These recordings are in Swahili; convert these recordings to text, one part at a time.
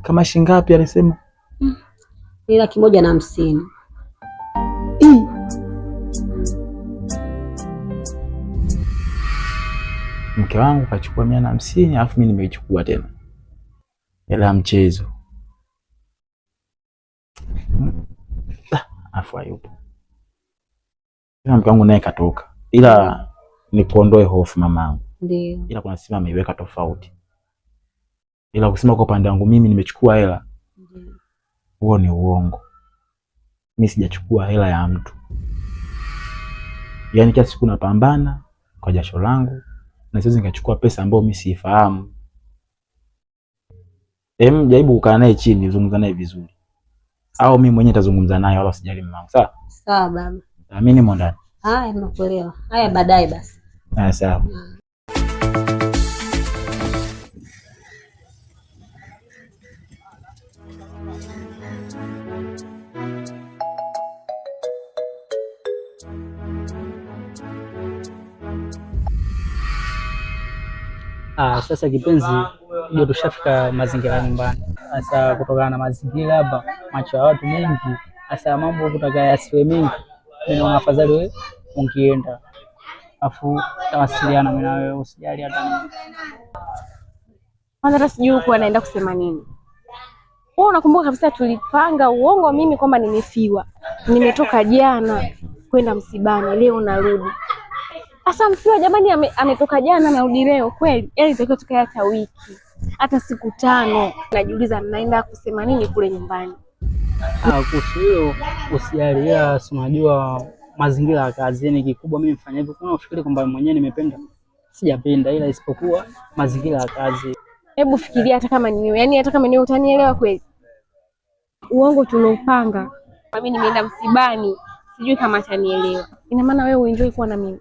Kama shilingi ngapi alisema? Ni 150. Mke wangu kachukua 150 alafu mimi nimeichukua tena. Hela mchezo. Afu hayupo. Mke wangu naye katoka. Ila nikuondoe hofu mamangu. Ndio. Ila kuna sima ameiweka tofauti. Ila kusema kwa upande wangu mimi nimechukua hela. Huo ni uongo. Mimi sijachukua hela ya mtu. Yaani kila siku napambana kwa jasho langu na siwezi nikachukua pesa ambayo mimi siifahamu. Jaribu kukaa naye chini, zungumza naye vizuri. Au mimi mwenyewe nitazungumza naye wala usijali mamangu. Sawa? Sawa baba. Mimi nimo ndani. Haya, nakuelewa. Haya baadaye basi. Sawa. Sasa kipenzi, ndio tushafika mazingira nyumbani. Sasa kutokana na mazingira hapa, macho ya watu mengi, sasa mambo kutaka yasiwe mengi, mimi naona afadhali wewe ungeenda. Afu tawasiliana mimi na wewe, usijali hata mimi. Hata sijui huko anaenda kusema nini. Wewe unakumbuka kabisa tulipanga uongo mimi kwamba nimefiwa. Nimetoka jana kwenda msibani, leo narudi. Asa mfiwa jamani ametoka jana narudi leo kweli? Yaani itakiwa tukae hata wiki, hata siku 5. Najiuliza naenda kusema nini kule nyumbani. Kuhusu hilo usijali, ila unajua mazingira ya kazi ni kikubwa. Mimi mfanya hivyo, kuna ufikiri kwamba mwenyewe nimependa? Sijapenda, ila isipokuwa mazingira ya kazi. Hebu fikiria hata kama ni yaani hata kama ni utanielewa kweli? Uongo tuliopanga. Mimi nimeenda msibani, sijui kama atanielewa. Ina maana wewe uenjoy kuwa na mimi?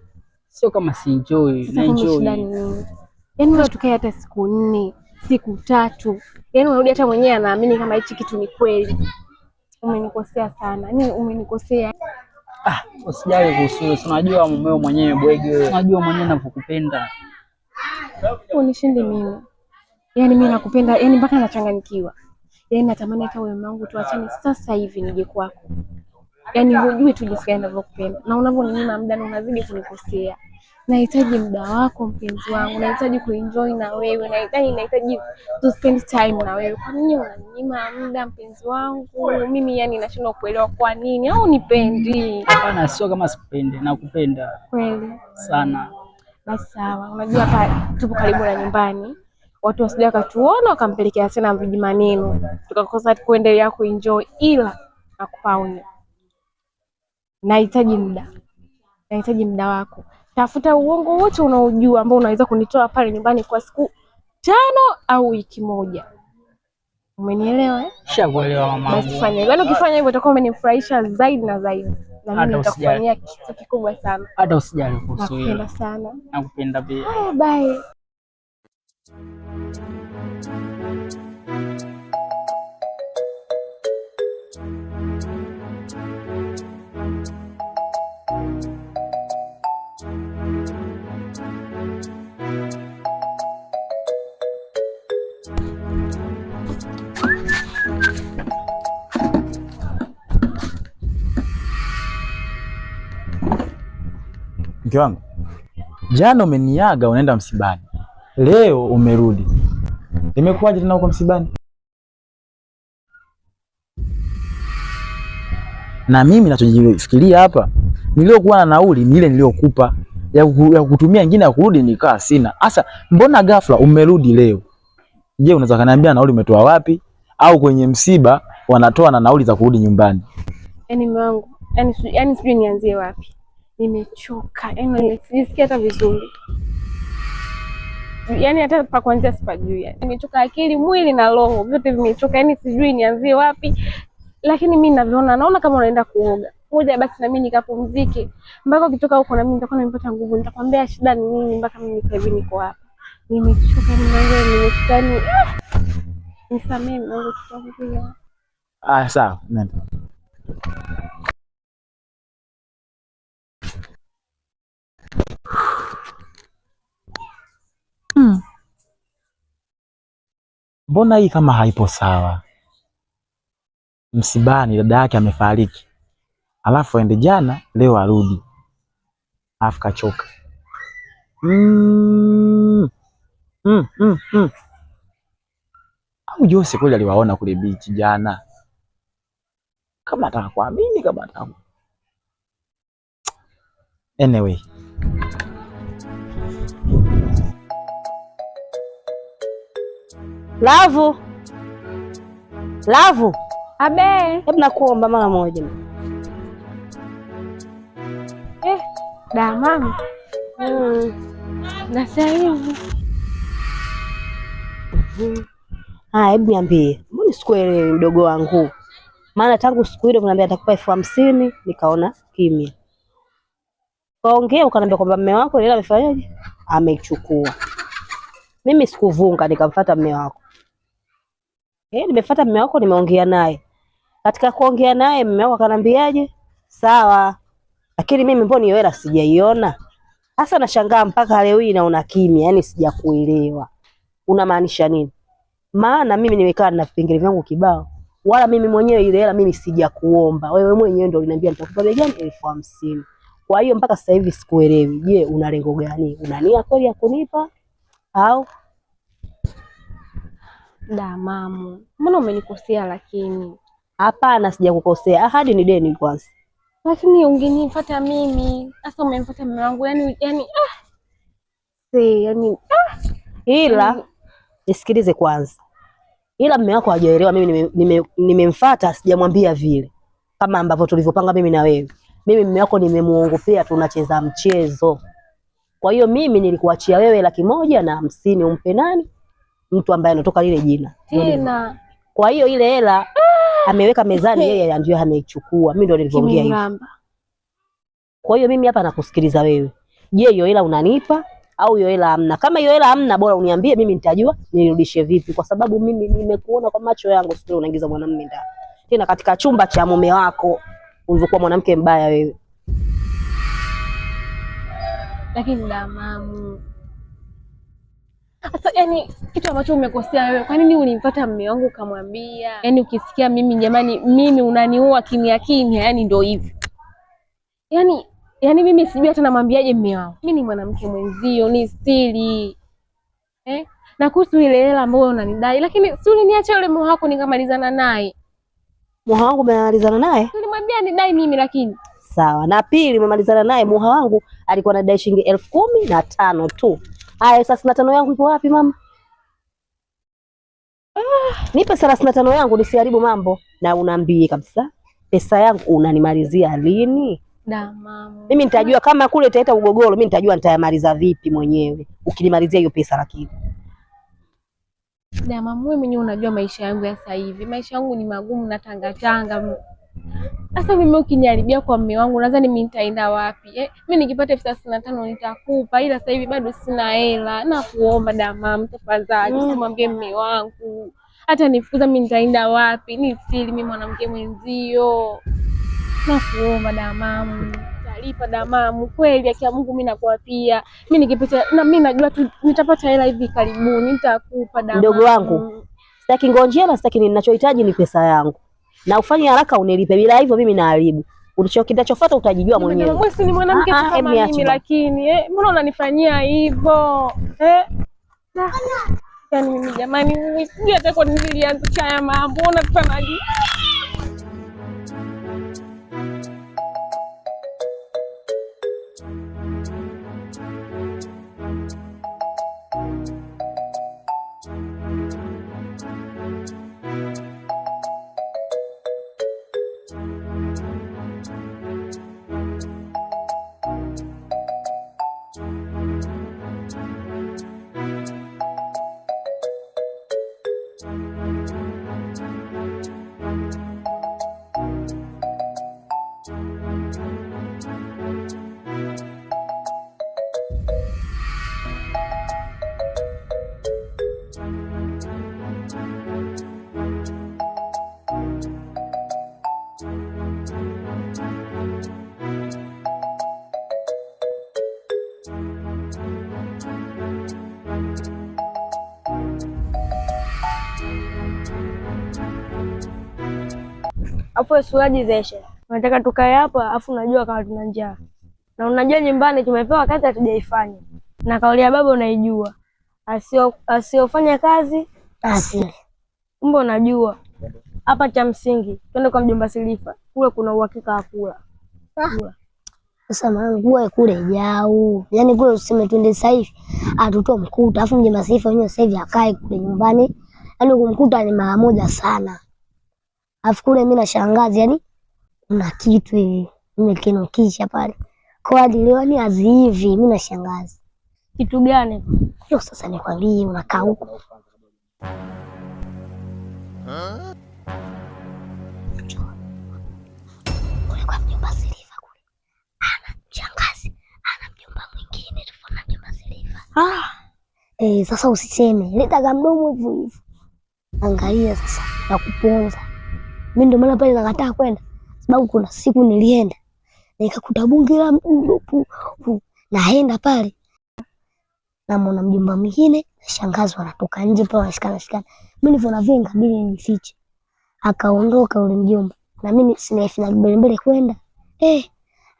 Sio kama si enjoy, na enjoy. Yaani wewe tukae hata siku 4, siku 3. Yaani unarudi hata mwenyewe anaamini kama hichi kitu ni kweli. Umenikosea sana. Yaani umenikosea. Usijali kuhusu hilo. Unajua mumeo mwenyewe bwege. Unajua mwenyewe ninakupenda. Unishinde mimi. Yaani mimi nakupenda, yaani mpaka nachanganyikiwa. Yaani natamani hata wewe wangu tuachane sasa hivi nije kwako. Yaani hujui tu jinsi gani ninavyokupenda. Na unavyoninyima muda na unazidi kunikosea. Nahitaji muda wako mpenzi wangu. Nahitaji kuenjoy na wewe. Nahitaji to spend time na wewe. Kwa nini unaninyima muda mpenzi wangu? Mimi yani nashindwa kuelewa kwa nini au nipendi? Hapana, sio kama sipendi, nakupenda. Kweli Sana. Basi sawa. Unajua hapa tupo karibu na nyumbani. Watu wasije wakatuona wakampelekea tena viji maneno. Tukakosa kuendelea kuenjoy, ila nakupaonya. Nahitaji muda wako. Tafuta uongo wote unaojua ambao unaweza kunitoa pale nyumbani kwa siku 5 au wiki 1. Umenielewa? Shakuelewa mama. Basi fanya hivyo. Yaani ukifanya hivyo utakuwa umenifurahisha zaidi na zaidi. Na mimi nitakufanyia kitu kikubwa sana. Hata usijali kuhusu hilo. Nakupenda sana. Nakupenda pia. Bye. Mke wangu, jana umeniaga unaenda msibani, leo umerudi. Nimekuaje tena huko msibani? Na mimi nachojifikiria hapa, niliokuwa na nauli ni ile niliokupa ya kutumia, nyingine ya kurudi nikaa sina. Sasa mbona ghafla umerudi leo? Je, unaweza kaniambia nauli umetoa wapi? Au kwenye msiba wanatoa na nauli za kurudi nyumbani? Yaani mume wangu, yaani sijui nianzie wapi. Nimechoka, yaani sijisikia hata vizuri. Yaani hata pa kuanzia sipajui. Nimechoka akili, mwili na roho, vyote vimechoka. Yaani sijui nianzie wapi. Lakini mimi naona kama unaenda kuoga. Ngoja basi na mimi nikapumzike. Mpaka ukitoka huko na mimi nitakuwa nimepata nguvu. Nitakwambia shida ni nini mpaka mimi hivi niko hapa. Nimechoka nimechoka. Nisamee Mungu tutakuja. Sawa, nenda. mbona hii kama haipo sawa? Msibani dada yake amefariki, alafu aende jana, leo arudi, alafu kachoka. Au Jose kweli aliwaona kule beach jana? Kama ataka kuamini, kama ataka. Anyway, Lavu. Lavu. Abe. Hebu nakuomba mara moja. Da mama. Na sasa hivi. Hebu niambie. Mbona sikuelewi mdogo wangu? Maana tangu siku ile unaniambia atakupa 50,000 nikaona kimya. Kaongea ukaniambia kwamba mume wako ile amefanyaje? Amechukua. Mimi sikuvunga nikamfuata mume wako. Nimefuata mume wako, nimeongea naye. Katika kuongea naye mume wako akanambiaje? Sawa. Lakini mimi mbona hiyo hela sijaiona? Sasa nashangaa mpaka leo hii naona kimya, yani sijakuelewa. Unamaanisha nini? Maana mimi nimekaa na vipengele vyangu kibao. Wala mimi mwenyewe ile hela mimi sijakuomba. Wewe mwenyewe ndio uliniambia nitakupa bei gani? 50,000. Kwa hiyo mpaka sasa hivi sikuelewi. Je, una lengo gani? Una nia kweli ya kunipa au? Da mama, mbona umenikosea lakini? Hapana, sijakukosea. Ahadi ni deni kwanza. Lakini ungenifuata mimi. Sasa umemfuata mume wangu. Ila nisikilize kwanza. Ila mume wako hajaelewa mimi nimemfuata, sijamwambia vile. Kama ambavyo tulivyopanga mimi na wewe. Mimi mume wako nimemuongopea tunacheza mchezo. Kwa hiyo mimi nilikuachia wewe 150,000 umpe nani? Mtu ambaye anatoka lile jina. Tena. Kwa hiyo ile hela ameweka mezani, yeye ndio ameichukua. Mimi ndio nilivyoongea hivi. Kwa hiyo mimi hapa nakusikiliza wewe. Je, hiyo hela unanipa au hiyo hela hamna? Kama hiyo hela hamna, bora uniambie, mimi nitajua nirudishe vipi, kwa sababu mimi nimekuona kwa macho yangu sio unaingiza mwanamume ndani. Tena katika chumba cha mume wako ulivyokuwa mwanamke mbaya wewe. Lakini da mamu. Sasa kitu ambacho umekosea wewe, kwa nini ulimpata mume wangu ukamwambia? Ukisikia mimi jamani, mimi unaniua kimya kimya, ndio hivi. Mimi sijui hata namwambiaje mume wangu. Mimi ni mwanamke mwenzio, ni stili. Na kuhusu ile hela ambayo unanidai, lakini si uliniacha yule mume wako nikamalizana naye. Mume wangu umemalizana naye? Nilimwambia nidai mimi lakini. Sawa. Na pili umemalizana naye, mume wangu alikuwa anadai shilingi 10,015 tu. Haya 35 yangu ipo wapi mama? Nipe 35 yangu nisiharibu mambo, na unaambie kabisa pesa yangu unanimalizia lini? Da mama. Mimi nitajua kama kule itaita ugogoro, mimi nitajua nitayamaliza vipi mwenyewe ukinimalizia hiyo pesa. Lakini da mama, wewe mwenyewe unajua maisha yangu ya sasa hivi. Maisha yangu ni magumu na tanga. Sasa mimi ukiniharibia kwa mume wangu, nadhani mimi nitaenda wapi? Mimi nikipata 35 nitakupa, ila sasa hivi bado sina hela. Nakuomba da mama, tafadhali usimwambie mume wangu. Hata nifukuza mimi nitaenda wapi? Ni siri, mimi mwanamke mwenzio. Nakuomba da mama, nitalipa da mama. Kweli akia Mungu mimi nakuapia. Mimi nikipata na mimi najua tu nitapata hela hivi karibuni, nitakupa da mama. Mdogo wangu, sitaki ngonjera, sitaki, ninachohitaji ni pesa yangu. Na ufanye haraka unilipe, bila hivyo mimi naharibu. Kitakachofuata utajijua mwenyewe. Wewe si ni mwanamke kama mimi lakini mbona unanifanyia hivyo? Mimi jamani, sijui hata kwa nini nilianza haya mambo. Unafanaje? Afu suraji zeshe. Unataka tukae hapa afu unajua kama tuna njaa. Na unajua nyumbani tumepewa kazi hatujaifanya. Na kauli ya baba unaijua. Asiofanya kazi asile. Kumbe unajua. Hapa cha msingi twende kwa mjomba Silifa. Kule kuna uhakika wa kula. Sasa mwanangu wewe kule jau. Yaani kule useme twende sasa hivi atutoe mkuta. Afu mjomba Silifa wenyewe sasa hivi akae kule nyumbani. Yaani kumkuta ni mara moja sana. Afu kule mimi na shangazi yani kuna kitu hivi nimekinukisha pale. Kwa hadi leo ni azivi mimi na shangazi. Kitu gani? Hiyo sasa nikwambie unakaa huko. Kule kwa mjomba Silifa kule. Ana shangazi, ana mjomba mwingine tofauti na mjomba Silifa. Sasa usiseme, leta mdomo hivyo hivyo. Angalia sasa na kuponza. Mimi ndio maana pale nakataa kwenda. Sababu kuna siku nilienda nikakuta bunge la mdudu naenda pale na mwana mjomba mwingine na shangazi wanatoka nje pale wanashikana. Mimi nilivyoona vile ngabili nifiche. Akaondoka ule mjomba. Na mimi sina mbele kwenda.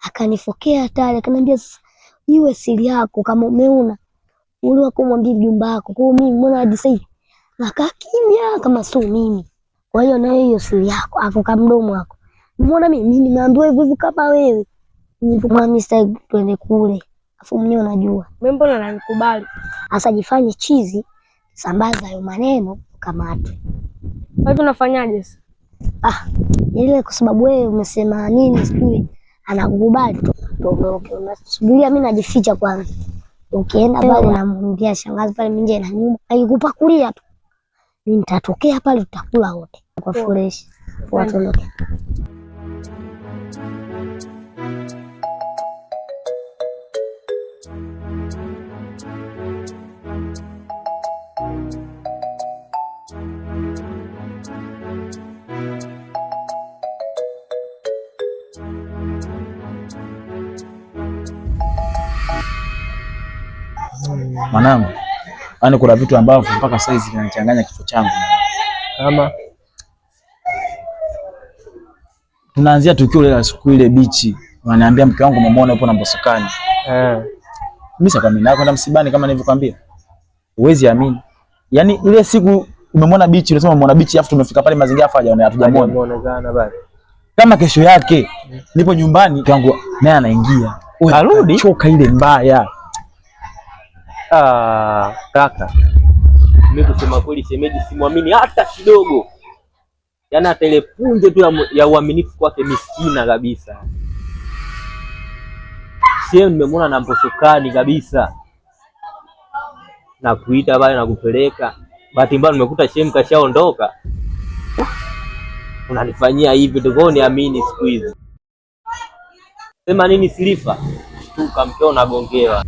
Akanifokea hatari akaniambia sasa iwe siri yako kama umeona. Ule wako mwambie mjomba wako. Kwa hiyo mimi mbona hadi sasa hivi nakaa kimya kama sio mimi. Kwa hiyo na hiyo siri yako hapo kama mdomo wako. Mbona mimi nimeambiwa hivyo kama wewe. Nilipokuwa mistake twende kule. Afu mwenyewe unajua. Mimi mbona nanikubali? Asa jifanye chizi, sambaza hayo maneno kamatwe. Wewe unafanyaje sasa? Ile kwa sababu wewe umesema nini sijui anakukubali tu. Ndio unasubiria mimi najificha kwanza. Ukienda pale namwambia shangazi pale nje na nyuma. Haikupakulia tu. Mimi nitatokea pale tutakula wote. Kwa fresh. Watu wote. Mwanangu, yaani kuna vitu ambavyo mpaka saizi vinanichanganya kichwa changu. Kama tunaanzia tukio ile la siku ile bichi, wananiambia mke wangu umemwona yupo na Mbosokani. Mimi sasa mimi nakwenda msibani kama nilivyokuambia. Huwezi amini. Yaani ile siku umemwona bichi, unasema umemwona bichi afu tumefika pale mazingira afa hajamuona bali. Kama kesho yake nipo nyumbani mke wangu naye anaingia. Arudi choka ile mbaya. Kaka. Mimi kusema kweli shemeji simwamini hata kidogo. Yaani hata ile punje tu ya uaminifu kwake miskina kabisa. Sio nimemwona na Mbosokani kabisa. Na kuita bali na kupeleka. Bahati mbaya nimekuta shemu kashaondoka. Unanifanyia hivi ndio niamini siku hizi. Sema nini Silifa? Tu kamkeo nagongewa.